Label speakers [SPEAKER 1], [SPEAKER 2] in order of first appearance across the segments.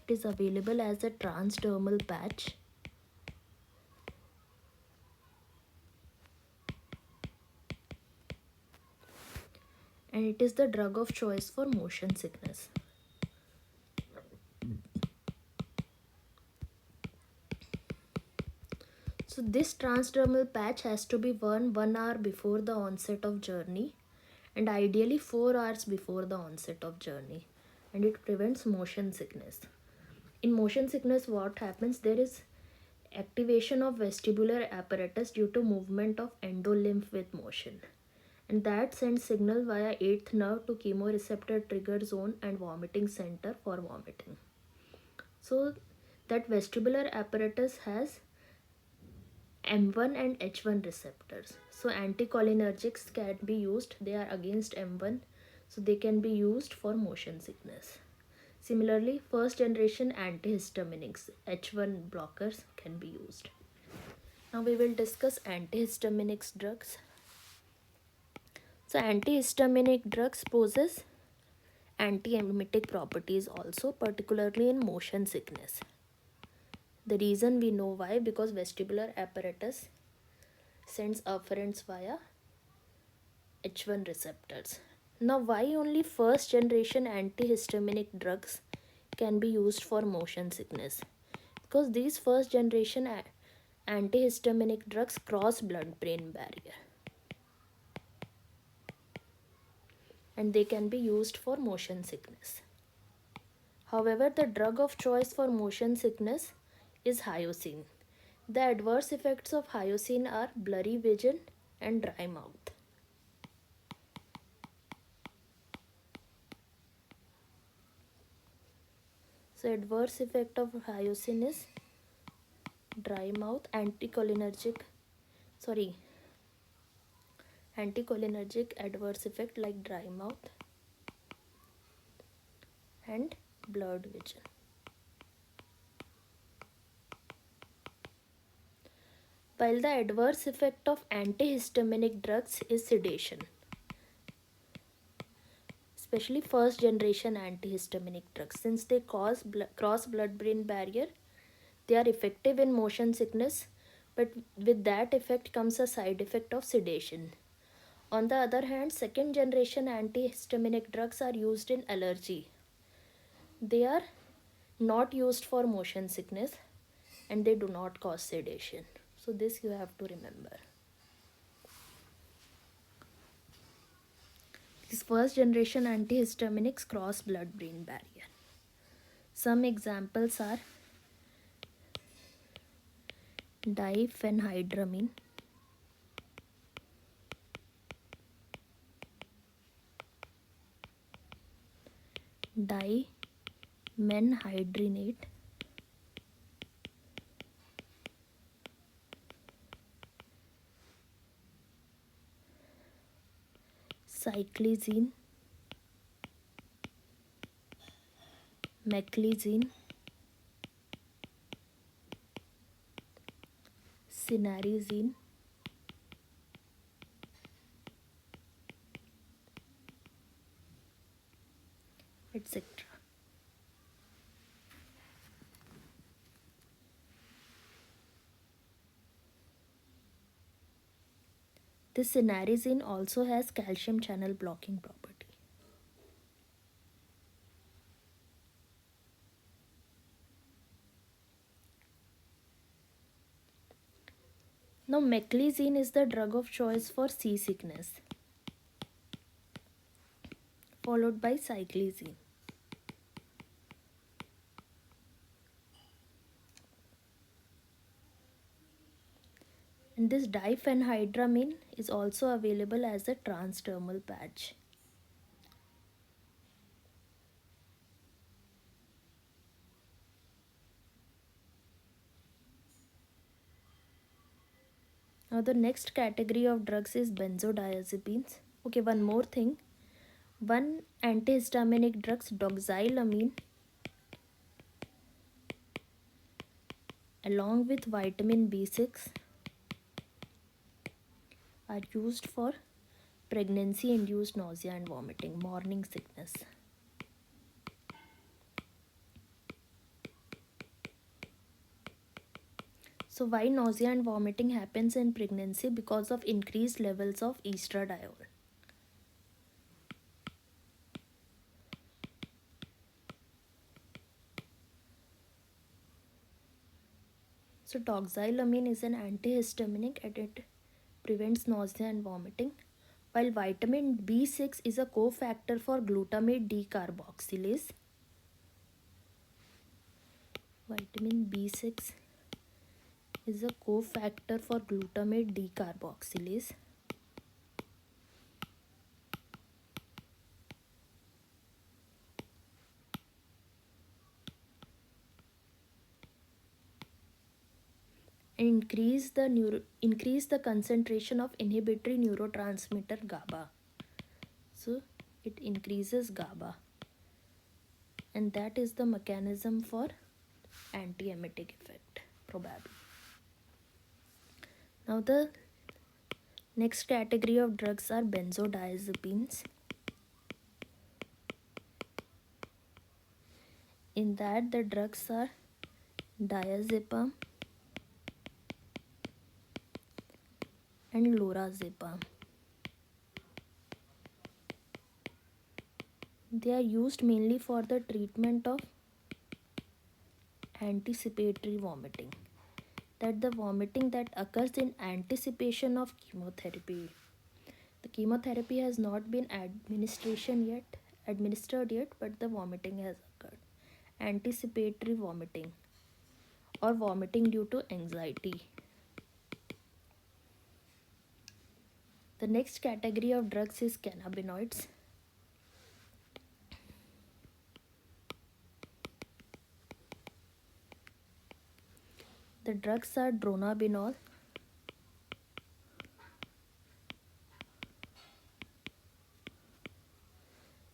[SPEAKER 1] product is available as a transdermal patch. And it is the drug of choice for motion sickness. So this transdermal patch has to be worn 1 hour before the onset of journey and ideally 4 hours before the onset of journey, and it prevents motion sickness. In motion sickness, what happens? There is activation of vestibular apparatus due to movement of endolymph with motion, and that sends signal via 8th nerve to chemoreceptor trigger zone and vomiting center for vomiting. So that vestibular apparatus has M1 and H1 receptors. So anticholinergics can be used. They are against M1, so they can be used for motion sickness. Similarly, first generation antihistaminics, H1 blockers, can be used. Now we will discuss antihistaminics drugs. So antihistaminic drugs possess antiemetic properties also, particularly in motion sickness. The reason we know why, because vestibular apparatus sends afferents via H1 receptors. Now why only first generation antihistaminic drugs can be used for motion sickness? Because these first generation antihistaminic drugs cross blood-brain barrier and they can be used for motion sickness. However, the drug of choice for motion sickness is hyoscine. The adverse effects of hyoscine are blurry vision and dry mouth. So adverse effect of hyoscine is dry mouth, anticholinergic adverse effect like dry mouth and blurred vision. While the adverse effect of antihistaminic drugs is sedation, especially first generation antihistaminic drugs, since they cross blood-brain barrier, they are effective in motion sickness, but with that effect comes a side effect of sedation. On the other hand, second generation antihistaminic drugs are used in allergy. They are not used for motion sickness and they do not cause sedation. So this you have to remember. These first generation antihistaminics cross blood-brain barrier. Some examples are diphenhydramine, dimenhydrinate, cyclizine, meclizine, cinarizine, etc. This cinarizine also has calcium channel blocking property. Now meclizine is the drug of choice for seasickness, followed by cyclizine. And this diphenhydramine is also available as a transdermal patch. Now the next category of drugs is benzodiazepines. Okay, one more thing. One antihistaminic drugs, doxylamine, along with vitamin B6, are used for pregnancy-induced nausea and vomiting, morning sickness. So why nausea and vomiting happens in pregnancy? Because of increased levels of estradiol. So doxylamine is an antihistaminic and it prevents nausea and vomiting. While vitamin B6 is a cofactor for glutamate decarboxylase. Vitamin B6 is a cofactor for glutamate decarboxylase. And increase the concentration of inhibitory neurotransmitter GABA. So it increases GABA, and that is the mechanism for antiemetic effect probably. Now the next category of drugs are benzodiazepines. In that the drugs are diazepam and lorazepam. They are used mainly for the treatment of anticipatory vomiting, that the vomiting that occurs in anticipation of chemotherapy. The chemotherapy has not been administered yet, but the vomiting has occurred. Anticipatory vomiting or vomiting due to anxiety. The next category of drugs is cannabinoids. The drugs are dronabinol,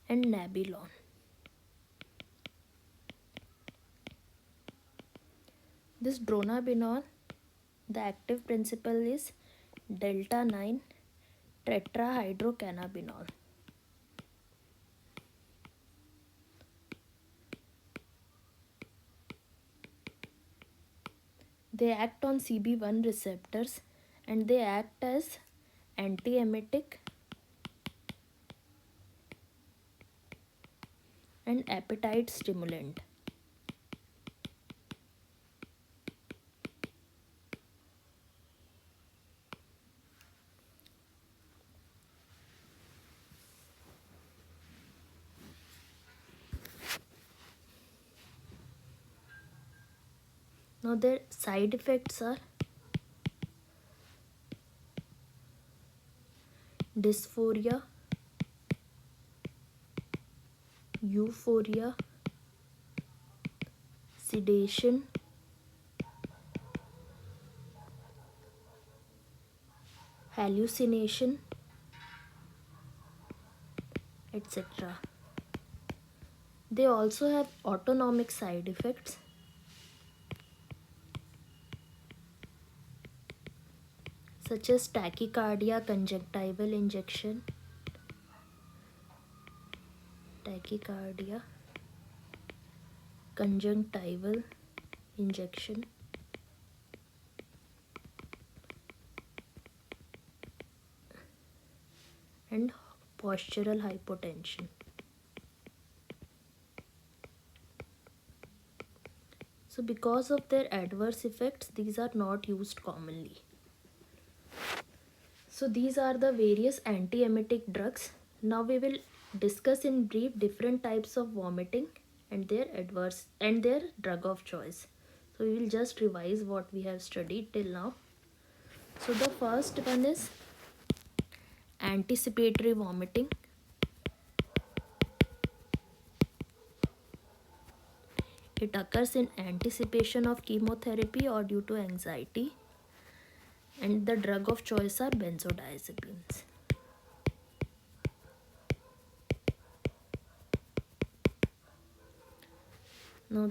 [SPEAKER 1] and nabilon. This dronabinol, the active principle is delta 9 tetrahydrocannabinol. They act on CB1 receptors and they act as antiemetic and appetite stimulant. Now their side effects are dysphoria, euphoria, sedation, hallucination, etc. They also have autonomic side effects such as tachycardia, conjunctival injection, tachycardia, conjunctival injection, and postural hypotension. So because of their adverse effects, these are not used commonly. So these are the various antiemetic drugs. Now we will discuss in brief different types of vomiting and their drug of choice. So we will just revise what we have studied till now. So the first one is anticipatory vomiting. It occurs in anticipation of chemotherapy or due to anxiety, and the drug of choice are benzodiazepines. Now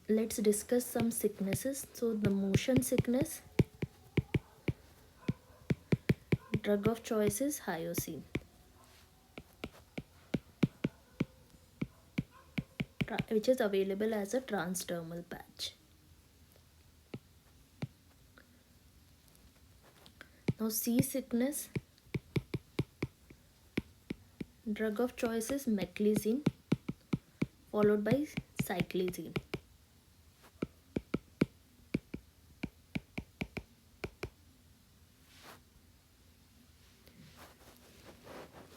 [SPEAKER 1] let's discuss some sicknesses. So the motion sickness, drug of choice is hyoscine, which is available as a transdermal patch. Now seasickness, drug of choice is meclizine followed by cyclizine.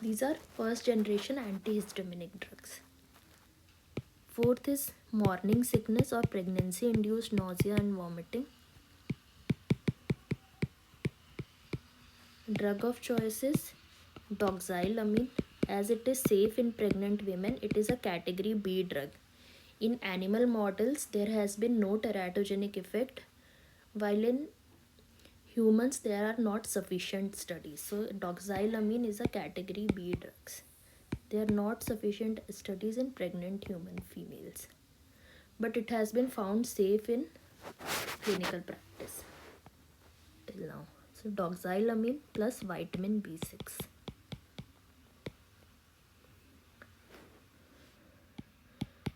[SPEAKER 1] These are first generation antihistaminic drugs. Fourth is morning sickness or pregnancy induced nausea and vomiting. Drug of choice is doxylamine. As it is safe in pregnant women, it is a category B drug. In animal models, there has been no teratogenic effect, while in humans there are not sufficient studies. So doxylamine is a category B drugs. There are not sufficient studies in pregnant human females, but it has been found safe in clinical practice till now. So doxylamine plus vitamin B6.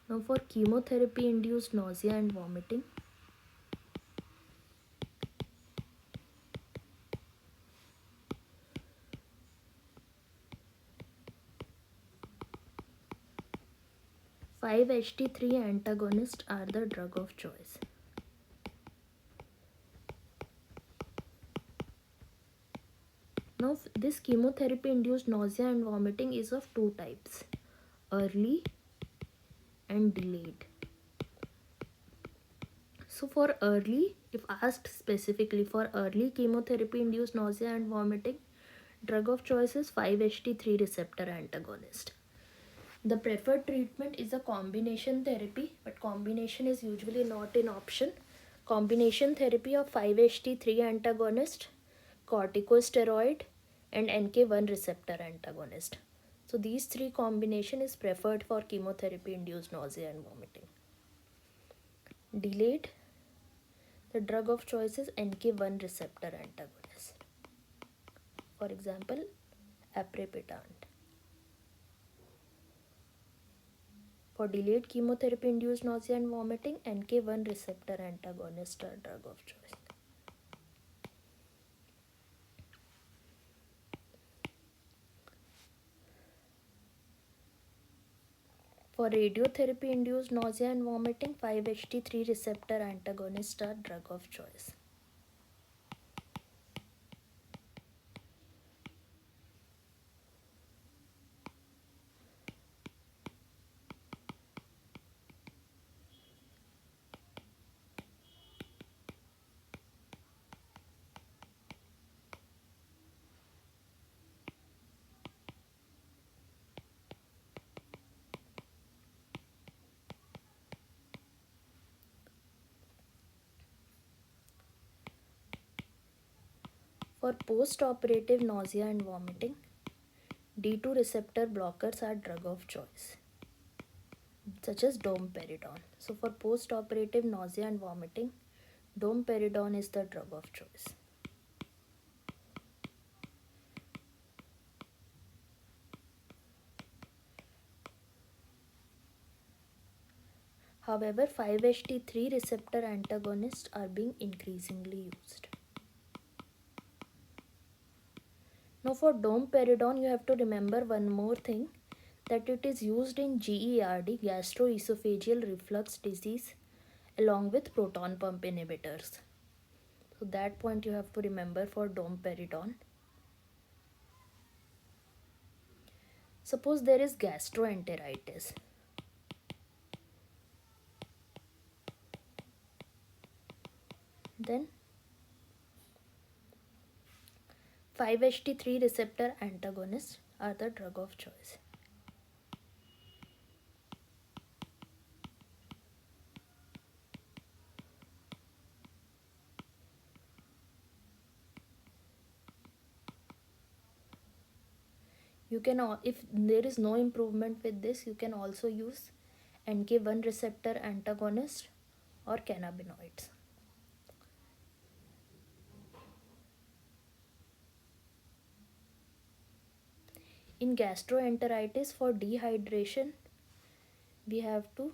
[SPEAKER 1] Now for chemotherapy induced nausea and vomiting, five HT3 antagonists are the drug of choice. Now this chemotherapy induced nausea and vomiting is of two types: early and delayed. So for early, if asked specifically for early chemotherapy induced nausea and vomiting, drug of choice is 5-HT3 receptor antagonist. The preferred treatment is a combination therapy, but combination is usually not an option. Combination therapy of 5-HT3 antagonist, corticosteroid, and NK1 receptor antagonist. So these three combination is preferred for chemotherapy induced nausea and vomiting. Delayed, the drug of choice is NK1 receptor antagonist. For example, aprepitant. For delayed chemotherapy induced nausea and vomiting, NK1 receptor antagonist are drug of choice. For radiotherapy induced nausea and vomiting, 5-HT3 receptor antagonists are drug of choice. For post-operative nausea and vomiting, D2 receptor blockers are drug of choice, such as domperidone. So for post-operative nausea and vomiting, domperidone is the drug of choice. However, 5-HT3 receptor antagonists are being increasingly used. Now for domperidone, you have to remember one more thing, that it is used in GERD, gastroesophageal reflux disease, along with proton pump inhibitors. So that point you have to remember for domperidone. Suppose there is gastroenteritis. Then 5-HT3 receptor antagonists are the drug of choice. You can, if there is no improvement with this, you can also use NK1 receptor antagonist or cannabinoids. In gastroenteritis, for dehydration, we have to